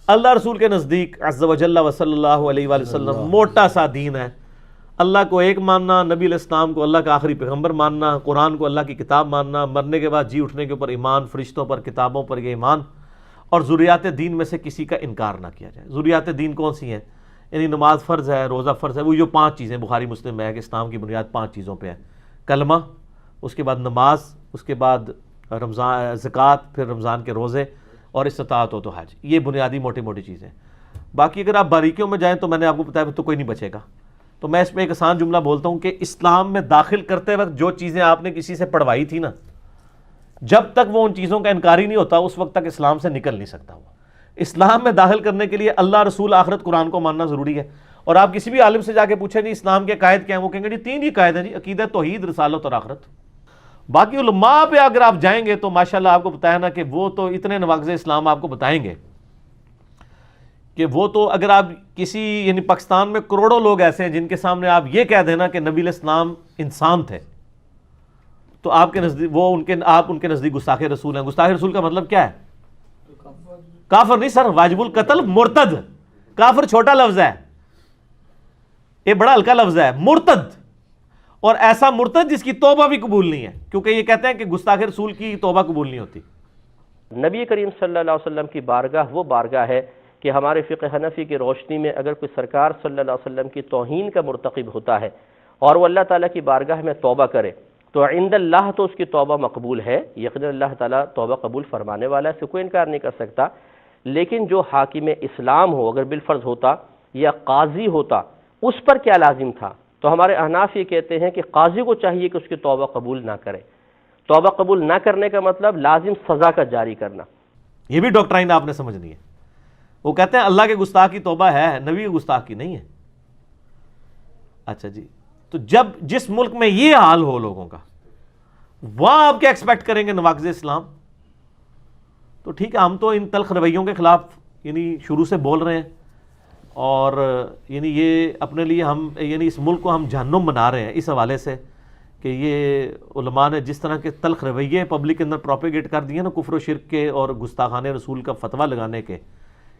اللہ رسول کے نزدیک عز و جل و صلی اللہ علیہ وآلہ وسلم موٹا سا دین ہے. اللہ کو ایک ماننا، نبی علیہ السلام کو اللہ کا آخری پیغمبر ماننا، قرآن کو اللہ کی کتاب ماننا، مرنے کے بعد جی اٹھنے کے اوپر ایمان، فرشتوں پر، کتابوں پر یہ ایمان، اور ضروریات دین میں سے کسی کا انکار نہ کیا جائے. ضروریات دین کون سی ہیں؟ یعنی نماز فرض ہے، روزہ فرض ہے، وہ جو 5 چیزیں بخاری مسلم میں ہے کہ اسلام کی بنیاد 5 چیزوں پہ ہے. کلمہ، اس کے بعد نماز، اس کے بعد رمضان زکوٰۃ، پھر رمضان کے روزے، اور استطاعت ہو تو حج. یہ بنیادی موٹی موٹی چیزیں. باقی اگر آپ باریکیوں میں جائیں تو میں نے آپ کو بتایا تو کوئی نہیں بچے گا. تو میں اس میں ایک آسان جملہ بولتا ہوں کہ اسلام میں داخل کرتے وقت جو چیزیں آپ نے کسی سے پڑھوائی تھی نا، جب تک وہ ان چیزوں کا انکاری نہیں ہوتا اس وقت تک اسلام سے نکل نہیں سکتا. وہ اسلام میں داخل کرنے کے لیے اللہ، رسول، آخرت، قرآن کو ماننا ضروری ہے. اور آپ کسی بھی عالم سے جا کے پوچھیں جی اسلام کے قائد کیا ہیں، وہ کہیں گے جی 3 ہی قائد ہیں جی، عقیدہ، توحید، رسالت اور آخرت. باقی علماء پہ اگر آپ جائیں گے تو ماشاءاللہ آپ کو بتایا نا کہ وہ تو اتنے نواقض اسلام آپ کو بتائیں گے کہ وہ تو اگر آپ کسی، یعنی پاکستان میں کروڑوں لوگ ایسے ہیں جن کے سامنے آپ یہ کہہ دینا کہ نبی علیہ السلام انسان تھے تو آپ کے نزدیک وہ آپ ان کے نزدیک گستاخ رسول ہیں. گستاخ رسول کا مطلب کیا ہے؟ کافر نہیں سر، واجب القتل، مرتد. کافر چھوٹا لفظ ہے، یہ بڑا ہلکا لفظ ہے، مرتد. اور ایسا مرتد جس کی توبہ بھی قبول نہیں ہے، کیونکہ یہ کہتے ہیں کہ گستاخ رسول کی توبہ قبول نہیں ہوتی. نبی کریم صلی اللہ علیہ وسلم کی بارگاہ وہ بارگاہ ہے کہ ہمارے فقہ حنفی کی روشنی میں اگر کوئی سرکار صلی اللہ علیہ وسلم کی توہین کا مرتکب ہوتا ہے اور وہ اللہ تعالیٰ کی بارگاہ میں توبہ کرے تو عند اللہ تو اس کی توبہ مقبول ہے. یقیناً اللہ تعالیٰ توبہ قبول فرمانے والا ہے، اس سے کوئی انکار نہیں کر سکتا. لیکن جو حاکم اسلام ہو، اگر بالفرض ہوتا یا قاضی ہوتا، اس پر کیا لازم تھا؟ تو ہمارے احناف یہ کہتے ہیں کہ قاضی کو چاہیے کہ اس کی توبہ قبول نہ کرے. توبہ قبول نہ کرنے کا مطلب لازم سزا کا جاری کرنا. یہ بھی ڈاکٹرائن آپ نے سمجھنی ہے. وہ کہتے ہیں اللہ کے گستاخ کی توبہ ہے، نبی کے گستاخ کی نہیں ہے. اچھا جی، تو جب جس ملک میں یہ حال ہو لوگوں کا، وہاں آپ کیا ایکسپیکٹ کریں گے نواقض اسلام؟ تو ٹھیک ہے، ہم تو ان تلخ رویوں کے خلاف یعنی شروع سے بول رہے ہیں، اور یعنی یہ اپنے لیے ہم یعنی اس ملک کو ہم جہنم بنا رہے ہیں اس حوالے سے کہ یہ علماء نے جس طرح کے تلخ رویے پبلک کے اندر پروپیگیٹ کر دیے نا، کفر و شرک کے اور گستاخانہ رسول کا فتویٰ لگانے کے.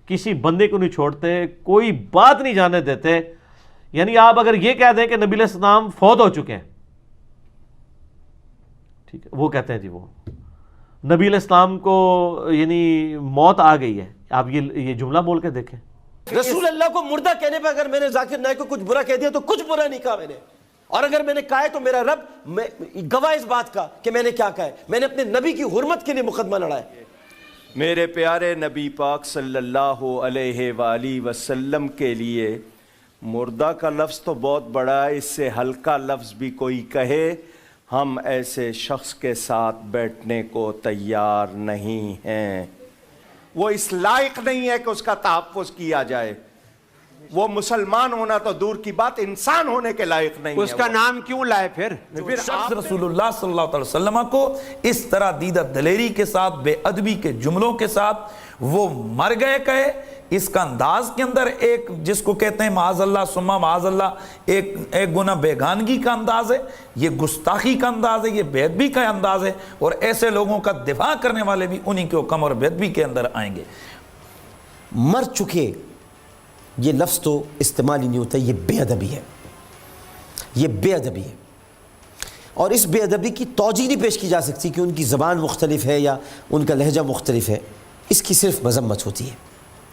کسی بندے کو نہیں چھوڑتے، کوئی بات نہیں جانے دیتے. یعنی آپ اگر یہ کہہ دیں کہ نبی علیہ السلام فوت ہو چکے ہیں، ٹھیک ہے، وہ کہتے ہیں جی وہ نبی علیہ السلام کو یعنی موت آ گئی ہے. آپ یہ جملہ بول کے دیکھیں. رسول اللہ کو مردہ کہنے پہ اگر میں نے ذاکر نائک کو کچھ برا کہہ دیا تو کچھ برا نہیں کہا میں نے، اور اگر میں نے کہا ہے تو میرا رب گواہ اس بات کا کہ میں نے کیا کہا ہے. میں نے اپنے نبی کی حرمت کے لیے مقدمہ لڑا ہے. میرے پیارے نبی پاک صلی اللہ علیہ وآلہ وسلم کے لیے مردہ کا لفظ تو بہت بڑا ہے، اس سے ہلکا لفظ بھی کوئی کہے ہم ایسے شخص کے ساتھ بیٹھنے کو تیار نہیں ہیں. وہ اس لائق نہیں ہے کہ اس کا تحفظ کیا جائے. وہ مسلمان ہونا تو دور کی بات، انسان ہونے کے لائق نہیں ہے. اس کا نام کیوں لائے پھر شخص رسول اللہ صلی اللہ علیہ وسلم کو اس طرح دیدہ دلیری کے ساتھ، بے ادبی کے جملوں کے ساتھ وہ مر گئے کہے، اس کا انداز کے اندر ایک جس کو کہتے ہیں معاذ اللہ ثم معاذ اللہ ایک گناہ بیگانگی کا انداز ہے، یہ گستاخی کا انداز ہے، یہ بے ادبی کا انداز ہے. اور ایسے لوگوں کا دفاع کرنے والے بھی انہی کے حکم اور بے ادبی کے اندر آئیں گے. مر چکے یہ لفظ تو استعمال ہی نہیں ہوتا، یہ بے ادبی ہے، یہ بے ادبی ہے. اور اس بے ادبی کی توجیہ نہیں پیش کی جا سکتی کہ ان کی زبان مختلف ہے یا ان کا لہجہ مختلف ہے. اس کی صرف مذمت ہوتی ہے،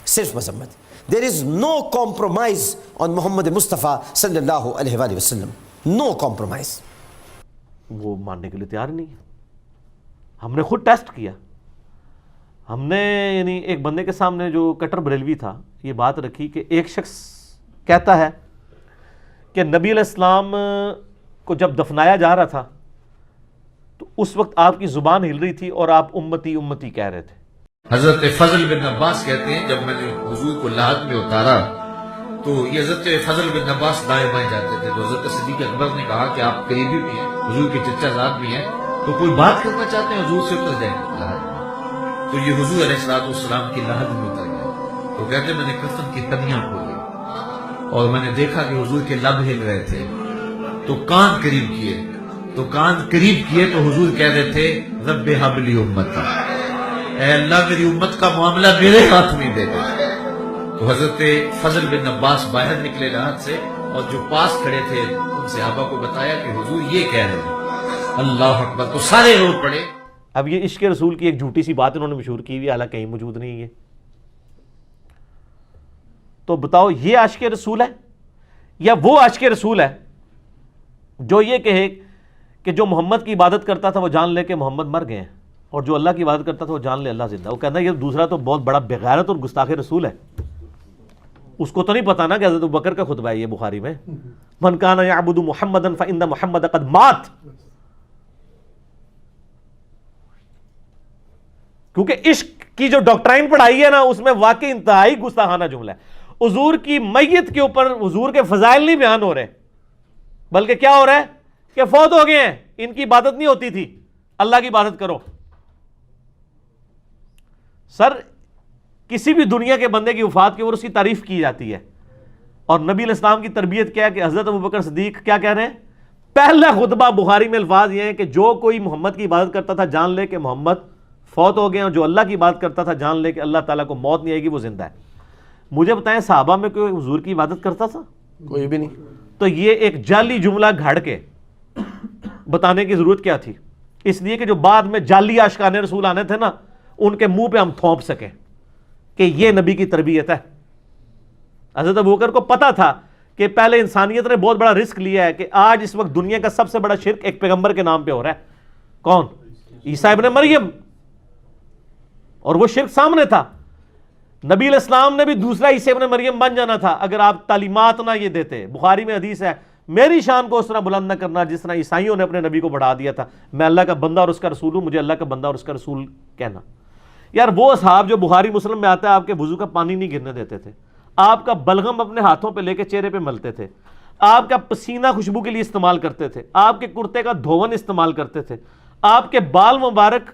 صرف مذمت. دیر از نو کمپرومائز آن محمد مصطفیٰ صلی اللہ علیہ وآلہ وسلم، نو کمپرومائز. وہ ماننے کے لیے تیار نہیں ہے. ہم نے خود ٹیسٹ کیا. ہم نے یعنی ایک بندے کے سامنے جو کٹر بریلوی تھا یہ بات رکھی کہ ایک شخص کہتا ہے کہ نبی علیہ السلام کو جب دفنایا جا رہا تھا تو اس وقت آپ کی زبان ہل رہی تھی اور آپ امتی امتی کہہ رہے تھے. حضرت فضل بن عباس کہتے ہیں جب میں نے حضور کو لحد میں اتارا تو یہ حضرت فضل بن عباس دائیں بائیں جاتے تھے. تو حضرت صدیق اکبر نے کہا کہ آپ قریبی بھی ہیں، حضور کے چچا زاد بھی ہیں، تو کوئی بات کرنا چاہتے ہیں حضور سے اتر جائیں لحد میں. تو یہ حضور علیہ السلام کی لحد میں اتر گیا. تو کہتے میں نے کفن کی تنیاں کھولی اور میں نے دیکھا کہ حضور کے لب ہل رہے تھے. تو کان قریب کیے تو حضور کہہ رہے تھے رب حبلی امتا، اے اللہ میری امت کا معاملہ میرے ہاتھ میں دے دے. تو حضرت فضل بن عباس باہر نکلے راحت سے اور جو پاس کھڑے تھے ان صحابہ کو بتایا کہ حضور یہ کہہ رہے ہیں، اللہ اکبر، تو سارے رو پڑے۔ اب یہ عشق رسول کی ایک جھوٹی سی بات انہوں نے مشہور کی ہوئی، حالانکہ کہیں موجود نہیں ہے۔ تو بتاؤ یہ عاشق رسول ہے یا وہ عاشق رسول ہے جو یہ کہے کہ جو محمد کی عبادت کرتا تھا وہ جان لے کہ محمد مر گئے ہیں، اور جو اللہ کی عبادت کرتا تھا وہ جان لے اللہ زندہ۔ وہ کہنا ہے یہ دوسرا تو بہت بڑا بغیرت اور گستاخ رسول ہے۔ اس کو تو نہیں پتا نا کہ حضرت ابوبکر کا خطبہ ہے یہ بخاری میں، من کان یعبد محمدا فإن محمد قد مات، کیونکہ عشق کی جو ڈاکٹرائن پڑھائی ہے نا اس میں واقعی انتہائی گستاخانہ جملہ ہے۔ حضور کی میت کے اوپر حضور کے فضائل نہیں بیان ہو رہے، بلکہ کیا ہو رہا ہے کہ فوت ہو گئے ہیں، ان کی عبادت نہیں ہوتی تھی، اللہ کی عبادت کرو۔ سر کسی بھی دنیا کے بندے کی وفات کے اوپر اس کی تعریف کی جاتی ہے، اور نبی علیہ السلام کی تربیت کیا ہے کہ حضرت ابوبکر صدیق کیا کہہ رہے ہیں؟ پہلا خطبہ بخاری میں الفاظ یہ ہیں کہ جو کوئی محمد کی عبادت کرتا تھا جان لے کہ محمد فوت ہو گئے، اور جو اللہ کی عبادت کرتا تھا جان لے کہ اللہ تعالیٰ کو موت نہیں آئے گی، وہ زندہ ہے۔ مجھے بتائیں صحابہ میں کوئی حضور کی عبادت کرتا تھا؟ کوئی بھی نہیں۔ تو یہ ایک جعلی جملہ گھڑ کے بتانے کی ضرورت کیا تھی؟ اس لیے کہ جو بعد میں جعلی عاشقان رسول آنے تھے نا ان کے منہ پہ ہم تھوپ سکیں کہ یہ نبی کی تربیت ہے۔ حضرت ابوبکر کو پتا تھا کہ پہلے انسانیت نے بہت بڑا رسک لیا ہے کہ آج اس وقت دنیا کا سب سے بڑا شرک ایک پیغمبر کے نام پہ ہو رہا ہے، کون؟ عیسیٰ ابن مریم، اور وہ شرک سامنے تھا۔ نبی علیہ السلام نے بھی دوسرا عیسیٰ ابن مریم بن جانا تھا اگر آپ تعلیمات نہ یہ دیتے۔ بخاری میں حدیث ہے، میری شان کو اس طرح بلند نہ کرنا جس طرح عیسائیوں نے اپنے نبی کو بڑھا دیا تھا، میں اللہ کا بندہ اور اس کا رسول ہوں، مجھے اللہ کا بندہ اور اس کا رسول کہنا۔ یار وہ اصحاب جو بخاری مسلم میں آتا ہے آپ کے وضو کا پانی نہیں گرنے دیتے تھے، آپ کا بلغم اپنے ہاتھوں پہ لے کے چہرے پہ ملتے تھے، آپ کا پسینہ خوشبو کے لیے استعمال کرتے تھے، آپ کے کرتے کا دھون استعمال کرتے تھے، آپ کے بال مبارک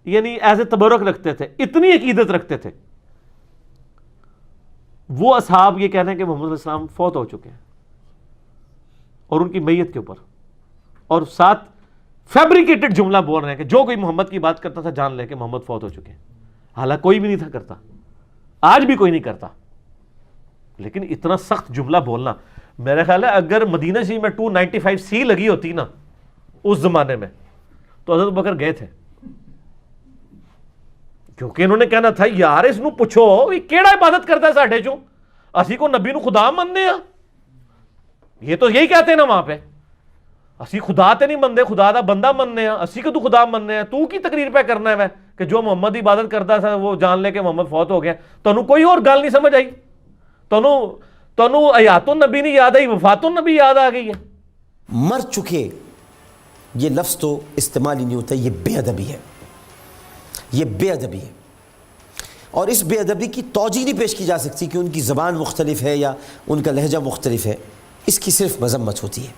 یعنی ایز اے تبرک رکھتے تھے، اتنی عقیدت رکھتے تھے۔ وہ اصحاب یہ کہنے کہ محمد علیہ السلام فوت ہو چکے ہیں اور ان کی میت کے اوپر، اور ساتھ فیبریکیٹڈ جملہ بول رہے ہیں کہ جو کوئی محمد کی بات کرتا تھا جان لے کہ محمد فوت ہو چکے ہیں، حالانکہ کوئی بھی نہیں تھا کرتا، آج بھی کوئی نہیں کرتا۔ لیکن اتنا سخت جملہ بولنا، میرا خیال ہے اگر مدینہ شریف میں 295C لگی ہوتی نا اس زمانے میں تو حضرت بکر گئے تھے، کیونکہ انہوں نے کہنا تھا یار اس نو پوچھو یہ کیڑا عبادت کرتا ہے ساڈے چوں، اسی کو نبی نو خدا مننے ہاں۔ یہ تو یہی کہتے ہیں نا وہاں پہ، اسی خدا تے نہیں منتے، خدا دا بندہ مننے ہاں، اسی کو تو خدا مننے ہاں، تو کی تقریر پہ کرنا ہے میں کہ جو محمد کی عبادت کرتا تھا وہ جان لے کہ محمد فوت ہو گیا۔ تانوں کوئی اور گل نہیں سمجھ آئی؟ تانوں حیات النبی نہیں یاد آئی، وفات النبی یاد آ گئی ہے؟ مر چکے یہ لفظ تو استعمال ہی نہیں ہوتا، یہ بے ادبی ہے، یہ بے ادبی ہے، اور اس بے ادبی کی توجیہ نہیں پیش کی جا سکتی کہ ان کی زبان مختلف ہے یا ان کا لہجہ مختلف ہے، اس کی صرف مذمت ہوتی ہے،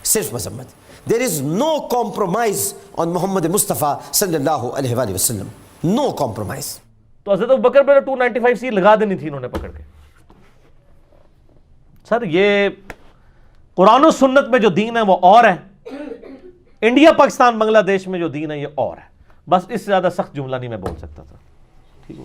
صرف مذمت۔ دیر از نو کمپرومائز آن محمد مصطفیٰ صلی اللہ علیہ وآلہ وسلم، نو کمپرومائز۔ تو حضرت ابوبکر پہ 295C لگا دینی تھی انہوں نے پکڑ کے۔ سر یہ قرآن و سنت میں جو دین ہے وہ اور ہے، انڈیا پاکستان بنگلہ دیش میں جو دین ہے یہ اور ہے، بس اس سے زیادہ سخت جملہ نہیں میں بول سکتا تھا۔ ٹھیک ہو؟